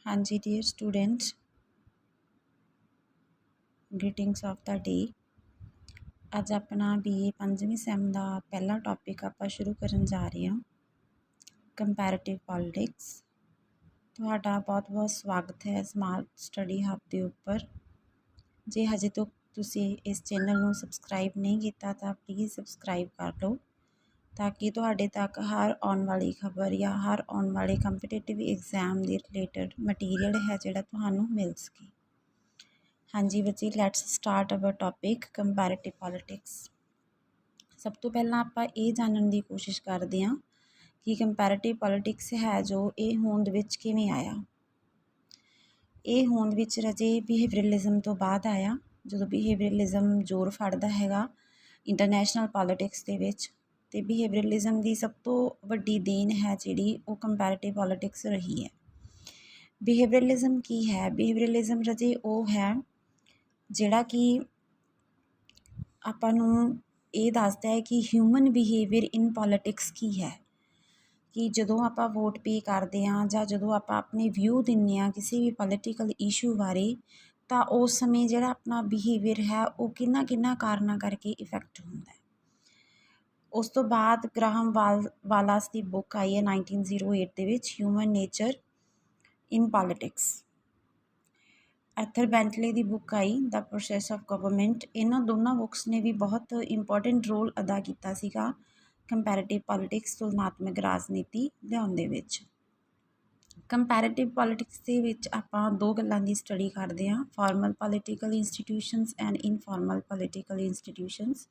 हाँ जी dear students, greetings of the day. ਅੱਜ ਆਪਣਾ BA 5ਵੀਂ ਸੈਮ ਦਾ ਪਹਿਲਾ ਟੌਪਿਕ ਆਪਾਂ ਸ਼ੁਰੂ ਕਰਨ ਜਾ ਰਹੇ ਹਾਂ, ਕੰਪੈरेटिव पॉलिटिक्स। ਤੁਹਾਡਾ ਬਹੁਤ-ਬਹੁਤ ਸਵਾਗਤ ਹੈ ਸਮਾਰਟ ਸਟੱਡੀ ਹੱਬ ਦੇ ਉੱਪਰ। ਜੇ ਹਜੇ ਤੱਕ ਤੁਸੀਂ ਇਸ ਚੈਨਲ ਨੂੰ ਸਬਸਕ੍ਰਾਈਬ ਨਹੀਂ ਕੀਤਾ ਤਾਂ ਪਲੀਜ਼ ਸਬਸਕ੍ਰਾਈਬ ਕਰ ਲਓ ਤਾਂ ਕਿ ਤੁਹਾਡੇ ਤੱਕ ਹਰ ਆਉਣ ਵਾਲੀ ਖਬਰ ਜਾਂ ਹਰ ਆਉਣ ਵਾਲੇ ਕੰਪੀਟੀਟਿਵ ਐਗਜ਼ਾਮ ਦੇ ਰਿਲੇਟਡ ਮਟੀਰੀਅਲ ਹੈ ਜਿਹੜਾ ਤੁਹਾਨੂੰ ਮਿਲ ਸਕੇ। हाँ जी बच्चे, let's start our topic comparative politics. सब तो पहला ਆਪਾਂ ਇਹ ਜਾਣਨ ਦੀ ਕੋਸ਼ਿਸ਼ ਕਰਦੇ ਹਾਂ ਕਿ ਕੰਪੈरेटिव पॉलिटिक्स ਹੈ ਜੋ ਇਹ ਹੋਂਦ ਵਿੱਚ ਕਿਵੇਂ ਆਇਆ। ਇਹ ਹੋਂਦ ਵਿੱਚ ਰਜੇ ਬਿਹੇਵੀਅਰਲਿਜ਼ਮ ਤੋਂ ਬਾਅਦ ਆਇਆ, ਜਦੋਂ ਬਿਹੇਵੀਅਰਲਿਜ਼ਮ ਜ਼ੋਰ ਫੜਦਾ ਹੈਗਾ ਇੰਟਰਨੈਸ਼ਨਲ ਪੋਲਿਟਿਕਸ ਦੇ ਵਿੱਚ। ਅਤੇ ਬਿਹੇਵੀਅਰਲਿਜ਼ਮ ਦੀ ਸਭ ਤੋਂ ਵੱਡੀ ਦੇਣ ਹੈ ਜਿਹੜੀ ਉਹ ਕੰਪੈरेटिव पॉलिटिक्स ਰਹੀ ਹੈ। ਬਿਹੇਵੀਅਰਲਿਜ਼ਮ ਕੀ ਹੈ? ਬਿਹੇਵੀਅਰਲਿਜ਼ਮ ਰਜੇ ਉਹ ਹੈ ਜਿਹੜਾ ਕਿ ਆਪਾਂ ਨੂੰ ਇਹ ਦੱਸਦਾ ਹੈ ਕਿ ਹਿਊਮਨ ਬਿਹੇਵੀਅਰ ਇਨ ਪੋਲੀਟਿਕਸ ਕੀ ਹੈ। ਕਿ ਜਦੋਂ ਆਪਾਂ ਵੋਟ ਪੇ ਕਰਦੇ ਹਾਂ ਜਾਂ ਜਦੋਂ ਆਪਾਂ ਆਪਣੇ ਵਿਊ ਦਿੰਦੇ ਹਾਂ ਕਿਸੇ ਵੀ ਪੋਲੀਟੀਕਲ ਇਸ਼ੂ ਬਾਰੇ, ਤਾਂ ਉਸ ਸਮੇਂ ਜਿਹੜਾ ਆਪਣਾ ਬਿਹੇਵੀਅਰ ਹੈ ਉਹ ਕਿੰਨਾ ਕਾਰਨਾਂ ਕਰਕੇ ਇਫੈਕਟ ਹੁੰਦਾ ਹੈ। ਉਸ ਤੋਂ ਬਾਅਦ ਗ੍ਰਾਹਮ ਵਾਲਾਸ ਦੀ ਬੁੱਕ ਆਈ ਹੈ 1908 ਦੇ ਵਿੱਚ, human nature in politics. ਐਥਰ Bentley the book I the process of government. ਇਹਨਾਂ ਦੋਨਾਂ ਬੁੱਕਸ ਨੇ ਵੀ ਬਹੁਤ ਇੰਪੋਰਟੈਂਟ ਰੋਲ ਅਦਾ ਕੀਤਾ ਸੀਗਾ ਕੰਪੈरेटिव ਪੋਲੀਟਿਕਸ, ਤੁਲਨਾਤਮਕ ਰਾਜਨੀਤੀ ਲਿਆਉਣ ਦੇ ਵਿੱਚ। ਕੰਪੈरेटिव ਪੋਲੀਟਿਕਸ ਦੇ ਵਿੱਚ ਆਪਾਂ ਦੋ ਗੱਲਾਂ ਦੀ ਸਟੱਡੀ ਕਰਦੇ ਹਾਂ, formal political institutions and informal political institutions.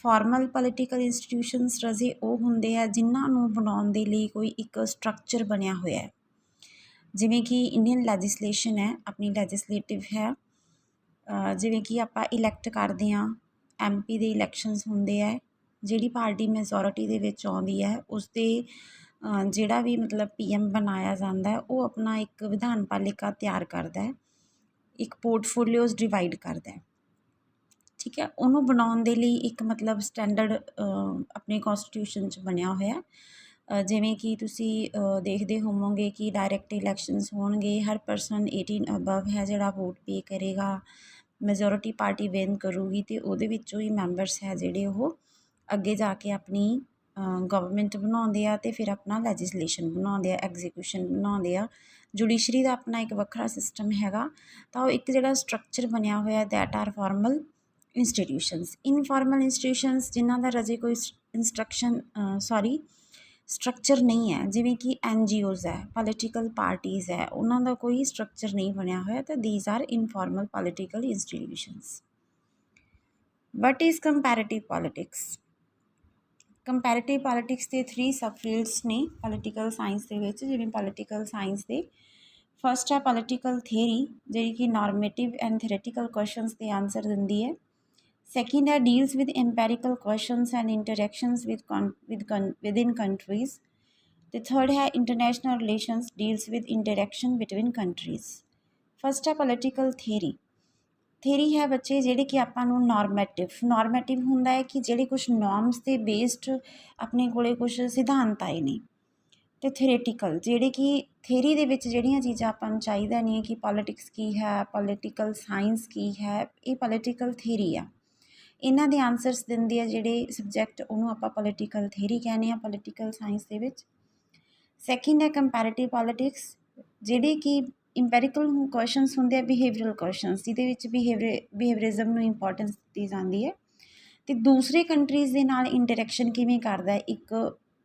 Formal political institutions ਰਜੇ ਉਹ ਹੁੰਦੇ ਆ ਜਿਨ੍ਹਾਂ ਨੂੰ ਬਣਾਉਣ ਦੇ ਲਈ ਕੋਈ ਇੱਕ ਸਟਰਕਚਰ ਬਣਿਆ ਹੋਇਆ ਹੈ। ਜਿਵੇਂ ਕਿ ਇੰਡੀਅਨ ਲੈਜਿਸਲੇਸ਼ਨ ਹੈ, ਆਪਣੀ ਲੈਜਿਸਲੇਟਿਵ ਹੈ। ਜਿਵੇਂ ਕਿ ਆਪਾਂ ਇਲੈਕਟ ਕਰਦੇ ਹਾਂ, MP ਦੇ ਇਲੈਕਸ਼ਨਸ ਹੁੰਦੇ ਹੈ, ਜਿਹੜੀ ਪਾਰਟੀ ਮੈਜੋਰਿਟੀ ਦੇ ਵਿੱਚ ਆਉਂਦੀ ਹੈ ਉਸਦੇ ਜਿਹੜਾ ਵੀ ਮਤਲਬ PM ਬਣਾਇਆ ਜਾਂਦਾ ਉਹ ਆਪਣਾ ਇੱਕ ਵਿਧਾਨ ਪਾਲਿਕਾ ਤਿਆਰ ਕਰਦਾ ਹੈ, ਇੱਕ ਪੋਰਟਫੋਲੀਓਜ਼ ਡਿਵਾਈਡ ਕਰਦਾ ਹੈ, ਠੀਕ ਹੈ। ਉਹਨੂੰ ਬਣਾਉਣ ਦੇ ਲਈ ਇੱਕ ਮਤਲਬ ਸਟੈਂਡਰਡ ਆਪਣੇ ਕੌਨਸਟੀਟਿਊਸ਼ਨ 'ਚ ਬਣਿਆ ਹੋਇਆ। ਜਿਵੇਂ ਕਿ ਤੁਸੀਂ ਦੇਖਦੇ ਹੋਵੋਗੇ ਕਿ ਡਾਇਰੈਕਟ ਇਲੈਕਸ਼ਨਸ ਹੋਣਗੇ, ਹਰ ਪਰਸਨ 18 ਅਬਵ ਹੈ ਜਿਹੜਾ ਵੋਟ ਪੇ ਕਰੇਗਾ, ਮੈਜੋਰਿਟੀ ਪਾਰਟੀ ਵਿਨ ਕਰੂਗੀ ਅਤੇ ਉਹਦੇ ਵਿੱਚੋਂ ਹੀ ਮੈਂਬਰਸ ਹੈ ਜਿਹੜੇ ਉਹ ਅੱਗੇ ਜਾ ਕੇ ਆਪਣੀ ਗਵਰਨਮੈਂਟ ਬਣਾਉਂਦੇ ਆ ਅਤੇ ਫਿਰ ਆਪਣਾ ਲੈਜਿਸਲੇਸ਼ਨ ਬਣਾਉਂਦੇ ਆ, ਐਗਜ਼ੀਕਿਊਸ਼ਨ ਬਣਾਉਂਦੇ ਆ। ਜੁਡੀਸ਼ਰੀ ਦਾ ਆਪਣਾ ਇੱਕ ਵੱਖਰਾ ਸਿਸਟਮ ਹੈਗਾ। ਤਾਂ ਉਹ ਇੱਕ ਜਿਹੜਾ ਸਟਰਕਚਰ ਬਣਿਆ ਹੋਇਆ that R formal institutions. Informal institutions ਜਿਨ੍ਹਾਂ ਦਾ ਰਜੇ ਕੋਈ ਸਟਰਕਚਰ ਨਹੀਂ ਹੈ, ਜਿਵੇਂ ਕਿ NGOs ਹੈ, ਪੋਲੀਟੀਕਲ ਪਾਰਟੀਜ਼ ਹੈ, ਉਹਨਾਂ ਦਾ ਕੋਈ ਸਟਰਕਚਰ ਨਹੀਂ ਬਣਿਆ ਹੋਇਆ, ਤਾਂ these are informal political institutions. What is comparative politics? Comparative politics ਦੇ 3 ਸਬ ਫੀਲਡਸ ਨੇ ਪੋਲੀਟੀਕਲ ਸਾਇੰਸ ਦੇ ਵਿੱਚ। ਜਿਵੇਂ ਪੋਲੀਟੀਕਲ ਸਾਇੰਸ ਦੇ ਫਸਟ ਹੈ ਪੋਲੀਟੀਕਲ ਥਿਊਰੀ, ਜਿਹੜੀ ਕਿ ਨੋਰਮੇਟਿਵ ਐਂਡ ਥਿਓਰੈਟੀਕਲ ਕੁਐਸਚਨਸ ਦੇ ਆਨਸਰ ਦਿੰਦੀ ਹੈ। Second है deals with empirical questions and interactions within countries. The third है international relations, deals with interaction between countries. First है political theory. ਥਿਊਰੀ ਹੈ ਬੱਚੇ ਜਿਹੜੇ ਕਿ ਆਪਾਂ ਨੂੰ ਨੋਰਮੇਟਿਵ ਹੁੰਦਾ ਹੈ ਕਿ ਜਿਹੜੇ ਕੁਛ ਨੋਰਮਸ 'ਤੇ ਬੇਸਡ ਆਪਣੇ ਕੋਲੇ ਕੁਛ ਸਿਧਾਂਤ ਆਏ ਨੇ। ਅਤੇ ਥਿਓਰੈਟੀਕਲ ਜਿਹੜੇ ਕਿ ਥਿਊਰੀ ਦੇ ਵਿੱਚ ਜਿਹੜੀਆਂ ਚੀਜ਼ਾਂ ਆਪਾਂ ਨੂੰ ਚਾਹੀਦਾ ਨਹੀਂ ਕਿ ਪੋਲੀਟਿਕਸ ਕੀ ਹੈ, ਪੋਲੀਟੀਕਲ ਸਾਇੰਸ ਕੀ ਹੈ, ਇਹ ਪੋਲੀਟੀਕਲ ਥਿਊਰੀ ਆ। ਇਹਨਾਂ ਦੇ ਆਨਸਰਸ ਦਿੰਦੇ ਆ ਜਿਹੜੇ ਸਬਜੈਕਟ, ਉਹਨੂੰ ਆਪਾਂ ਪੋਲੀਟੀਕਲ ਥਿਊਰੀ ਕਹਿੰਦੇ ਹਾਂ ਪੋਲੀਟੀਕਲ ਸਾਇੰਸ ਦੇ ਵਿੱਚ। ਸੈਕਿੰਡ ਹੈ ਕੰਪੈरेटिव ਪੋਲੀਟਿਕਸ, ਜਿਹੜੇ ਕਿ ਇੰਪੈਰੀਕਲ ਕੁਐਸਚਨਸ ਹੁੰਦੇ ਆ, ਬਿਹੇਵੀਅਰਲ ਕੁਐਸਚਨਸ, ਜਿਹਦੇ ਵਿੱਚ ਬਿਹੇਵੀਅਰਿਜ਼ਮ ਨੂੰ ਇੰਪੋਰਟੈਂਸ ਦਿੱਤੀ ਜਾਂਦੀ ਹੈ। ਅਤੇ ਦੂਸਰੇ ਕੰਟਰੀਜ਼ ਦੇ ਨਾਲ ਇੰਟਰੈਕਸ਼ਨ ਕਿਵੇਂ ਕਰਦਾ ਇੱਕ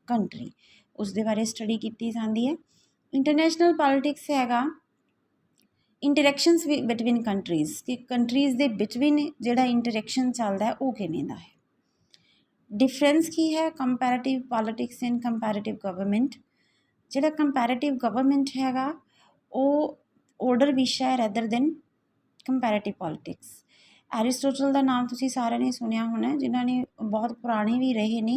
ਕੰਟਰੀ, ਉਸ ਦੇ ਬਾਰੇ ਸਟੱਡੀ ਕੀਤੀ ਜਾਂਦੀ ਹੈ। ਇੰਟਰਨੈਸ਼ਨਲ ਪੋਲੀਟਿਕਸ ਹੈਗਾ ਇੰਟਰੈਕਸ਼ਨਸ ਬਿਟਵੀਨ ਕੰਟਰੀਜ਼, ਕਿ ਕੰਟਰੀਜ਼ ਦੇ ਬਿਟਵੀਨ ਜਿਹੜਾ ਇੰਟਰੈਕਸ਼ਨ ਚੱਲਦਾ ਉਹ ਕਿਵੇਂ ਦਾ ਹੈ। ਡਿਫਰੈਂਸ ਕੀ ਹੈ ਕੰਪੈरेटिव ਪੋਲੀਟਿਕਸ ਐਂਡ ਕੰਪੈरेटिव ਗਵਰਨਮੈਂਟ? ਜਿਹੜਾ ਕੰਪੈरेटिव ਗਵਰਨਮੈਂਟ ਹੈਗਾ ਉਹ ਆਰਡਰ ਵਿਸ਼ਾ ਹੈ ਰੈਦਰ ਦੈਨ ਕੰਪੈरेटिव ਪੋਲੀਟਿਕਸ। ਐਰਿਸਟੋਟਲ ਦਾ ਨਾਮ ਤੁਸੀਂ ਸਾਰਿਆਂ ਨੇ ਸੁਣਿਆ ਹੋਣਾ, ਜਿਨ੍ਹਾਂ ਨੇ ਬਹੁਤ ਪੁਰਾਣੇ ਵੀ ਰਹੇ ਨੇ,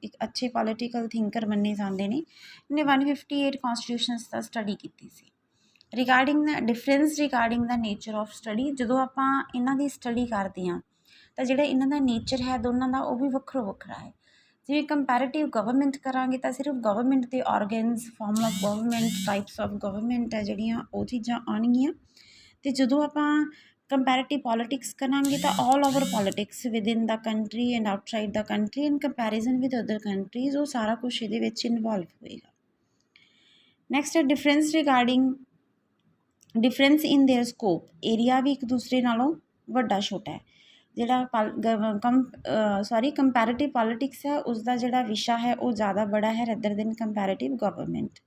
ਇੱਕ ਅੱਛੇ ਪੋਲੀਟੀਕਲ ਥਿੰਕਰ ਮੰਨੇ ਜਾਂਦੇ ਨੇ। ਇਹਨੇ 158 ਕੌਨਸਟੀਟਿਊਸ਼ਨਸ ਦਾ ਸਟੱਡੀ ਕੀਤੀ ਸੀ। Regarding the difference regarding the nature of study, ਜਦੋਂ ਆਪਾਂ ਇਹਨਾਂ ਦੀ ਸਟੱਡੀ ਕਰਦੇ ਹਾਂ ਤਾਂ ਜਿਹੜਾ ਇਹਨਾਂ ਦਾ ਨੇਚਰ ਹੈ ਦੋਨਾਂ ਦਾ ਉਹ ਵੀ ਵੱਖਰਾ ਹੈ। ਜੇ ਕੰਪੈरेटिव ਗਵਰਨਮੈਂਟ ਕਰਾਂਗੇ ਤਾਂ ਸਿਰਫ ਗਵਰਨਮੈਂਟ ਦੇ organs, farm of government, types of government ਹੈ ਜਿਹੜੀਆਂ ਉਹ ਚੀਜ਼ਾਂ ਆਉਣਗੀਆਂ। ਅਤੇ ਜਦੋਂ ਆਪਾਂ ਕੰਪੈरेटिव ਪੋਲੀਟਿਕਸ ਕਰਾਂਗੇ ਤਾਂ all over politics within the country and outside the country in comparison with other countries, ਉਹ ਸਾਰਾ ਕੁਛ ਇਹਦੇ ਵਿੱਚ ਇਨਵੋਲਵ ਹੋਏਗਾ। ਨੈਕਸਟ ਹੈ difference in their scope. Area ਵੀ ਇੱਕ ਦੂਸਰੇ ਨਾਲੋਂ ਵੱਡਾ ਛੋਟਾ ਹੈ। ਜਿਹੜਾ ਕੰਪੈरेटिव ਪੋਲੀਟਿਕਸ ਹੈ ਉਸਦਾ ਜਿਹੜਾ ਵਿਸ਼ਾ ਹੈ ਉਹ ਜ਼ਿਆਦਾ ਬੜਾ ਹੈ rather than comparative government.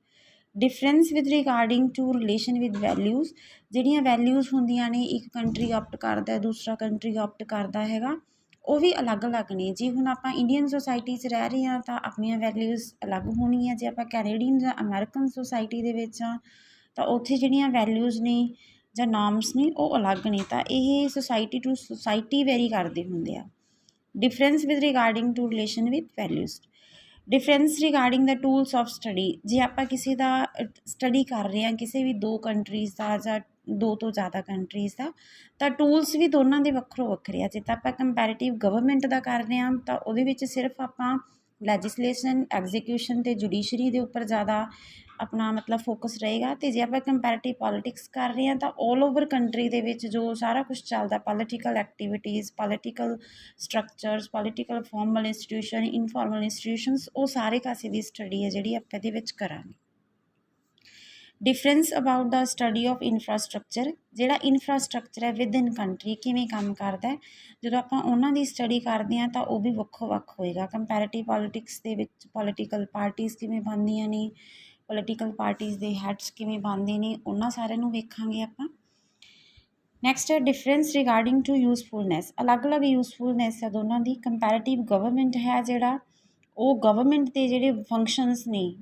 Difference with regarding to relation with values. ਜਿਹੜੀਆਂ ਵੈਲਿਊਜ਼ ਹੁੰਦੀਆਂ ਨੇ, ਇੱਕ ਕੰਟਰੀ ਆਪਟ ਕਰਦਾ, ਦੂਸਰਾ ਕੰਟਰੀ ਆਪਟ ਕਰਦਾ ਹੈਗਾ, ਉਹ ਵੀ ਅਲੱਗ-ਅਲੱਗ ਨੇ। ਜੇ ਹੁਣ ਆਪਾਂ ਇੰਡੀਅਨ ਸੋਸਾਇਟੀ 'ਚ ਰਹਿ ਰਹੇ ਹਾਂ ਤਾਂ ਆਪਣੀਆਂ ਵੈਲਿਊਜ਼ ਅਲੱਗ ਹੋਣਗੀਆਂ। ਜੇ ਆਪਾਂ ਕੈਨੇਡੀਅਨ ਜਾਂ ਅਮੈਰੀਕਨ ਸੋਸਾਇਟੀ ਦੇ ਵਿੱਚ ਹਾਂ ਤਾਂ ਉੱਥੇ ਜਿਹੜੀਆਂ ਵੈਲਿਊਜ਼ ਨੇ ਜਾਂ ਨਾਰਮਸ ਨੇ ਉਹ ਅਲੱਗ ਨੇ। ਤਾਂ ਇਹ ਸੋਸਾਇਟੀ ਟੂ ਸੋਸਾਇਟੀ ਵੈਰੀ ਕਰਦੇ ਹੁੰਦੇ ਆ। Difference with regarding to relation with values. Difference regarding ਦਾ ਟੂਲਸ ਆਫ ਸਟੱਡੀ। ਜੇ ਆਪਾਂ ਕਿਸੇ ਦਾ ਸਟੱਡੀ ਕਰ ਰਹੇ ਹਾਂ, ਕਿਸੇ ਵੀ ਦੋ ਕੰਟਰੀਜ਼ ਦਾ ਜਾਂ ਦੋ ਤੋਂ ਜ਼ਿਆਦਾ ਕੰਟਰੀਜ਼ ਦਾ, ਤਾਂ ਟੂਲਸ ਵੀ ਦੋਨਾਂ ਦੇ ਵੱਖਰੋ ਵੱਖਰੇ ਆ। ਜੇ ਤਾਂ ਆਪਾਂ ਕੰਪੈरेटिव ਗਵਰਨਮੈਂਟ ਦਾ ਕਰ ਰਹੇ ਹਾਂ ਤਾਂ ਉਹਦੇ ਵਿੱਚ ਸਿਰਫ ਆਪਾਂ ਲੈਜਿਸਲੇਸ਼ਨ, ਐਗਜ਼ੀਕਿਊਸ਼ਨ ਅਤੇ ਜੁਡੀਸ਼ਰੀ ਦੇ ਉੱਪਰ ਜ਼ਿਆਦਾ ਆਪਣਾ ਮਤਲਬ ਫੋਕਸ ਰਹੇਗਾ। ਅਤੇ ਜੇ ਆਪਾਂ ਕੰਪੈरेटिव ਪੋਲੀਟਿਕਸ ਕਰ ਰਹੇ ਹਾਂ ਤਾਂ ਆਲ ਓਵਰ ਕੰਟਰੀ ਦੇ ਵਿੱਚ ਜੋ ਸਾਰਾ ਕੁਛ ਚੱਲਦਾ, political activities, political structures, political formal institution, informal institutions, ਉਹ ਸਾਰੇ ਕਾਸੇ ਦੀ ਸਟੱਡੀ ਹੈ ਜਿਹੜੀ ਆਪਾਂ ਇਹਦੇ ਵਿੱਚ ਕਰਾਂਗੇ। Difference about the study of infrastructure. ਜਿਹੜਾ ਇਨਫਰਾਸਟਰਕਚਰ ਹੈ ਵਿਦ ਇਨ ਕੰਟਰੀ ਕਿਵੇਂ ਕੰਮ ਕਰਦਾ, ਜਦੋਂ ਆਪਾਂ ਉਹਨਾਂ ਦੀ ਸਟੱਡੀ ਕਰਦੇ ਹਾਂ ਤਾਂ ਉਹ ਵੀ ਵੱਖੋ ਵੱਖ ਹੋਏਗਾ। ਕੰਪੈरेटिव ਪੋਲੀਟਿਕਸ ਦੇ ਵਿੱਚ ਪੋਲੀਟੀਕਲ ਪਾਰਟੀਜ਼ ਕਿਵੇਂ ਬਣਦੀਆਂ ਨੇ, ਪੋਲੀਟੀਕਲ ਪਾਰਟੀਜ਼ ਦੇ ਹੈਡਸ ਕਿਵੇਂ ਬਣਦੇ ਨੇ, ਉਹਨਾਂ ਸਾਰਿਆਂ ਨੂੰ ਵੇਖਾਂਗੇ ਆਪਾਂ। ਨੈਕਸਟ ਹੈ ਡਿਫਰੈਂਸ ਰਿਗਾਰਡਿੰਗ ਟੂ ਯੂਜ਼ਫੁਲਨੈਸ। ਅਲੱਗ-ਅਲੱਗ ਯੂਜ਼ਫੁਲਨੈਸ ਹੈ ਦੋਨਾਂ ਦੀ। ਕੰਪੈरेटिव ਗਵਰਨਮੈਂਟ ਹੈ ਜਿਹੜਾ, ਉਹ ਗਵਰਨਮੈਂਟ ਦੇ ਜਿਹੜੇ ਫੰਕਸ਼ਨਸ ਨੇ,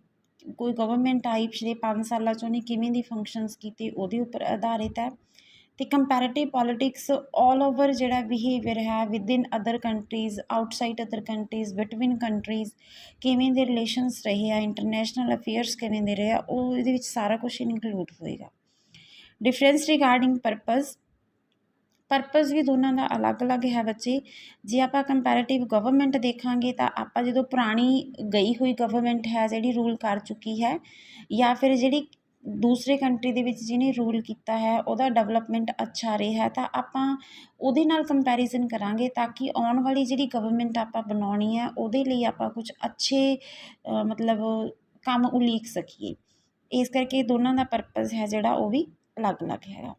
ਕੋਈ ਗਵਰਨਮੈਂਟ ਆਈ ਪਿਛਲੇ 5 ਸਾਲਾਂ 'ਚ ਉਹਨੇ ਕਿਵੇਂ ਦੀ ਫੰਕਸ਼ਨਸ ਕੀਤੇ ਉਹਦੇ ਉੱਪਰ ਆਧਾਰਿਤ ਹੈ। ਅਤੇ ਕੰਪੈरेटिव ਪੋਲੀਟਿਕਸ ਆਲ ਓਵਰ ਜਿਹੜਾ ਬਿਹੇਵੀਅਰ ਹੈ within other countries, outside other countries, between countries, ਕਿਵੇਂ ਦੇ ਰਿਲੇਸ਼ਨਸ ਰਹੇ ਆ, ਇੰਟਰਨੈਸ਼ਨਲ ਅਫੇਅਰਸ ਕਿਵੇਂ ਦੇ ਰਹੇ ਆ, ਉਹ ਇਹਦੇ ਵਿੱਚ ਸਾਰਾ ਕੁਛ ਇਨਕਲੂਡ ਹੋਏਗਾ। ਡਿਫਰੈਂਸ ਰਿਗਾਰਡਿੰਗ ਪਰਪਸ ਵੀ ਦੋਨਾਂ ਦਾ ਅਲੱਗ-ਅਲੱਗ ਹੈ ਬੱਚੇ। ਜੇ ਆਪਾਂ ਕੰਪੈरेटिव ਗਵਰਨਮੈਂਟ ਦੇਖਾਂਗੇ ਤਾਂ ਆਪਾਂ ਜਦੋਂ ਪੁਰਾਣੀ ਗਈ ਹੋਈ ਗਵਰਨਮੈਂਟ ਹੈ ਜਿਹੜੀ ਰੂਲ ਕਰ ਚੁੱਕੀ ਹੈ, ਜਾਂ ਫਿਰ ਜਿਹੜੀ ਦੂਸਰੇ ਕੰਟਰੀ ਦੇ ਵਿੱਚ ਜਿਹਨੇ ਰੂਲ ਕੀਤਾ ਹੈ ਉਹਦਾ ਡਿਵੈਲਪਮੈਂਟ ਅੱਛਾ ਰਿਹਾ, ਤਾਂ ਆਪਾਂ ਉਹਦੇ ਨਾਲ ਕੰਪੈਰੀਜ਼ਨ ਕਰਾਂਗੇ ਤਾਂ ਕਿ ਆਉਣ ਵਾਲੀ ਜਿਹੜੀ ਗਵਰਨਮੈਂਟ ਆਪਾਂ ਬਣਾਉਣੀ ਹੈ ਉਹਦੇ ਲਈ ਆਪਾਂ ਕੁਝ ਅੱਛੇ ਮਤਲਬ ਕੰਮ ਉਲੀਕ ਸਕੀਏ। ਇਸ ਕਰਕੇ ਦੋਨਾਂ ਦਾ ਪਰਪਸ ਹੈ ਜਿਹੜਾ ਉਹ ਵੀ ਅਲੱਗ-ਅਲੱਗ ਹੈਗਾ।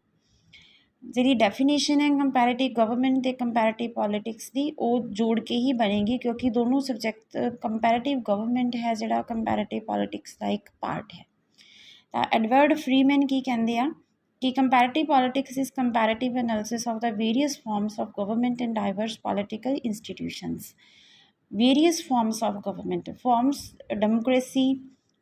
ਜਿਹੜੀ ਡੈਫੀਨੇਸ਼ਨ ਹੈ ਕੰਪੈरेटिव ਗਵਰਨਮੈਂਟ ਅਤੇ ਕੰਪੈरेटिव ਪੋਲੀਟਿਕਸ ਦੀ, ਉਹ ਜੋੜ ਕੇ ਹੀ ਬਣੇਗੀ ਕਿਉਂਕਿ ਦੋਨੋਂ ਸਬਜੈਕਟ ਕੰਪੈरेटिव ਗਵਰਨਮੈਂਟ ਹੈ ਜਿਹੜਾ ਕੰਪੈरेटिव ਪੋਲੀਟਿਕਸ ਦਾ ਇੱਕ ਪਾਰਟ ਹੈ। ਤਾਂ ਐਡਵਰਡ ਫਰੀਮੈਨ ਕੀ ਕਹਿੰਦੇ ਆ ਕਿ comparative politics is comparative analysis of the various forms of government and diverse political institutions. Various forms of government, forms democracy,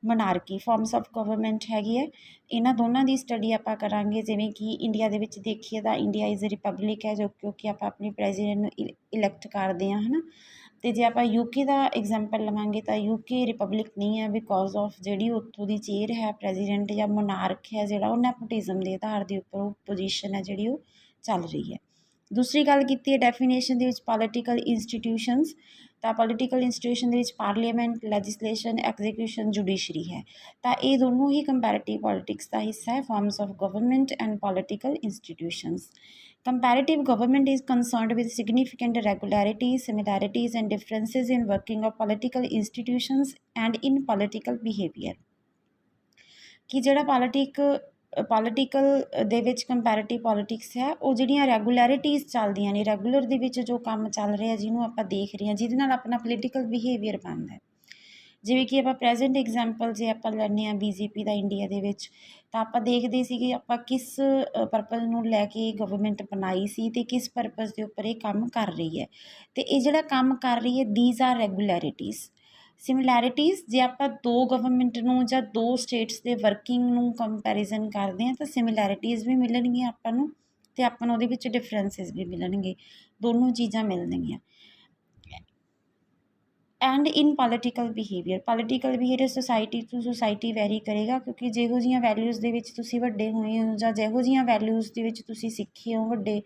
monarchy, forms of government ਹੈਗੀ ਹੈ। ਇਹਨਾਂ ਦੋਨਾਂ ਦੀ ਸਟੱਡੀ ਆਪਾਂ ਕਰਾਂਗੇ। ਜਿਵੇਂ ਕਿ ਇੰਡੀਆ ਦੇ ਵਿੱਚ ਦੇਖੀਏ ਤਾਂ ਇੰਡੀਆ ਇਜ਼ ਰਿਪਬਲਿਕ ਹੈ ਜੋ ਕਿਉਂਕਿ ਆਪਾਂ ਆਪਣੀ ਪ੍ਰੈਜ਼ੀਡੈਂਟ ਨੂੰ ਇਲੈਕਟ ਕਰਦੇ ਹਾਂ, ਹੈ ਨਾ। ਅਤੇ ਜੇ ਆਪਾਂ ਯੂਕੇ ਦਾ ਐਗਜ਼ਾਮਪਲ ਲਵਾਂਗੇ ਤਾਂ ਯੂਕੇ ਰਿਪਬਲਿਕ ਨਹੀਂ ਹੈ ਬਿਕੋਜ਼ ਆਫ ਜਿਹੜੀ ਉੱਥੋਂ ਦੀ ਚੇਅਰ ਹੈ ਪ੍ਰੈਜ਼ੀਡੈਂਟ ਜਾਂ ਮੋਨਾਰਕ ਹੈ ਜਿਹੜਾ, ਉਹ ਨੈਪੋਟਿਜ਼ਮ ਦੇ ਆਧਾਰ ਦੇ ਉੱਪਰ ਉਹ ਪੋਜੀਸ਼ਨ ਹੈ ਜਿਹੜੀ ਉਹ ਚੱਲ ਰਹੀ ਹੈ। ਦੂਸਰੀ ਗੱਲ ਕੀਤੀ ਹੈ ਡੈਫੀਨੇਸ਼ਨ ਦੇ ਵਿੱਚ ਪੋਲੀਟੀਕਲ ਇੰਸਟੀਟਿਊਸ਼ਨਸ, ਤਾਂ ਪੋਲੀਟੀਕਲ ਇੰਸਟੀਟਿਊਸ਼ਨ ਦੇ ਵਿੱਚ ਪਾਰਲੀਮੈਂਟ, ਲੈਜਿਸਲੇਸ਼ਨ, ਐਗਜ਼ੀਕਿਊਸ਼ਨ, ਜੁਡੀਸ਼ਰੀ ਹੈ। ਤਾਂ ਇਹ ਦੋਨੋਂ ਹੀ ਕੰਪੈरेटिव ਪੋਲੀਟਿਕਸ ਦਾ ਹਿੱਸਾ ਹੈ, farms of government and political institutions. Comparative government is concerned with significant irregularities, similarities and differences in working of political institutions and in political behavior। ਕਿ ਜਿਹੜਾ ਪੋਲੀਟੀਕਲ ਦੇ ਵਿੱਚ ਕੰਪੈरेटिव ਪੋਲੀਟਿਕਸ ਹੈ ਉਹ ਜਿਹੜੀਆਂ ਰੈਗੂਲੈਰਿਟੀਜ਼ ਚੱਲਦੀਆਂ ਨੇ, ਰੈਗੂਲਰ ਦੇ ਵਿੱਚ ਜੋ ਕੰਮ ਚੱਲ ਰਿਹਾ ਜਿਹਨੂੰ ਆਪਾਂ ਦੇਖ ਰਹੇ ਹਾਂ, ਜਿਹਦੇ ਨਾਲ ਆਪਣਾ ਪੋਲੀਟੀਕਲ ਬਿਹੇਵੀਅਰ ਬਣਦਾ ਹੈ। ਜਿਵੇਂ ਕਿ ਆਪਾਂ ਪ੍ਰੈਜੈਂਟ ਐਗਜ਼ਾਮਪਲ ਜੇ ਆਪਾਂ ਲੈਂਦੇ ਹਾਂ BJP ਦਾ ਇੰਡੀਆ ਦੇ ਵਿੱਚ, ਤਾਂ ਆਪਾਂ ਦੇਖਦੇ ਸੀ ਕਿ ਆਪਾਂ ਕਿਸ ਪਰਪਸ ਨੂੰ ਲੈ ਕੇ ਗਵਰਨਮੈਂਟ ਬਣਾਈ ਸੀ ਅਤੇ ਕਿਸ ਪਰਪਸ ਦੇ ਉੱਪਰ ਇਹ ਕੰਮ ਕਰ ਰਹੀ ਹੈ। ਅਤੇ ਇਹ ਜਿਹੜਾ ਕੰਮ ਕਰ ਰਹੀ ਹੈ, ਦੀਜ਼ ਆਰ ਰੈਗੂਲੈਰਿਟੀਜ਼। ਸਿਮਿਲੈਰਿਟੀਜ਼, ਜੇ ਆਪਾਂ ਦੋ ਗਵਰਨਮੈਂਟ ਨੂੰ ਜਾਂ ਦੋ ਸਟੇਟਸ ਦੇ ਵਰਕਿੰਗ ਨੂੰ ਕੰਪੈਰੀਜ਼ਨ ਕਰਦੇ ਹਾਂ ਤਾਂ ਸਿਮਿਲੈਰਿਟੀਜ਼ ਵੀ ਮਿਲਣਗੀਆਂ ਆਪਾਂ ਨੂੰ, ਅਤੇ ਆਪਾਂ ਨੂੰ ਉਹਦੇ ਵਿੱਚ ਡਿਫਰੈਂਸਿਸ ਵੀ ਮਿਲਣਗੇ, ਦੋਨੋਂ ਚੀਜ਼ਾਂ ਮਿਲਣਗੀਆਂ। And in political behaviour society to society vary ਕਰੇਗਾ, ਕਿਉਂਕਿ ਜਿਹੋ ਜਿਹੀਆਂ ਵੈਲਿਊਜ਼ ਦੇ ਵਿੱਚ ਤੁਸੀਂ ਵੱਡੇ ਹੋਏ ਹੋ ਜਾਂ ਜਿਹੋ ਜਿਹੀਆਂ ਵੈਲਿਊਜ਼ ਦੇ ਵਿੱਚ ਤੁਸੀਂ ਸਿੱਖੇ ਹੋ, ਵੱਡੇ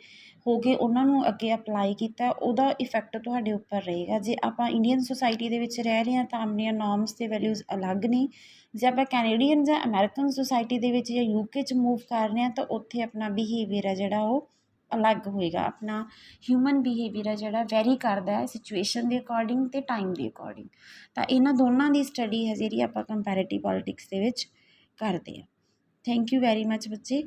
ਹੋ ਕੇ ਉਹਨਾਂ ਨੂੰ ਅੱਗੇ ਅਪਲਾਈ ਕੀਤਾ, ਉਹਦਾ ਇਫੈਕਟ ਤੁਹਾਡੇ ਉੱਪਰ ਰਹੇਗਾ। ਜੇ ਆਪਾਂ ਇੰਡੀਅਨ ਸੋਸਾਇਟੀ ਦੇ ਵਿੱਚ ਰਹਿ ਰਹੇ ਹਾਂ ਤਾਂ ਆਪਣੀਆਂ ਨੋਰਮਸ ਅਤੇ ਵੈਲਿਊਜ਼ ਅਲੱਗ ਨੇ। ਜੇ ਆਪਾਂ ਕੈਨੇਡੀਅਨ ਜਾਂ ਅਮੈਰੀਕਨ ਸੋਸਾਇਟੀ ਦੇ ਵਿੱਚ ਜਾਂ ਯੂਕੇ 'ਚ ਮੂਵ ਕਰ ਰਹੇ ਹਾਂ ਤਾਂ ਉੱਥੇ ਆਪਣਾ ਬਿਹੇਵੀਅਰ ਹੈ ਜਿਹੜਾ ਉਹ ਅਲੱਗ ਹੋਏਗਾ। ਆਪਣਾ ਹਿਊਮਨ ਬਿਹੇਵੀਅਰ ਹੈ ਜਿਹੜਾ ਵੈਰੀ ਕਰਦਾ ਹੈ ਸਿਚੁਏਸ਼ਨ ਦੇ ਅਕੋਰਡਿੰਗ ਅਤੇ ਟਾਈਮ ਦੇ ਅਕੋਰਡਿੰਗ। ਤਾਂ ਇਹਨਾਂ ਦੋਨਾਂ ਦੀ ਸਟੱਡੀ ਹੈ ਜਿਹੜੀ ਆਪਾਂ ਕੰਪੈਰੇਟਿਵ ਪੋਲੀਟਿਕਸ ਦੇ ਵਿੱਚ ਕਰਦੇ ਹਾਂ। ਥੈਂਕ ਯੂ ਵੈਰੀ ਮੱਚ ਬੱਚੇ।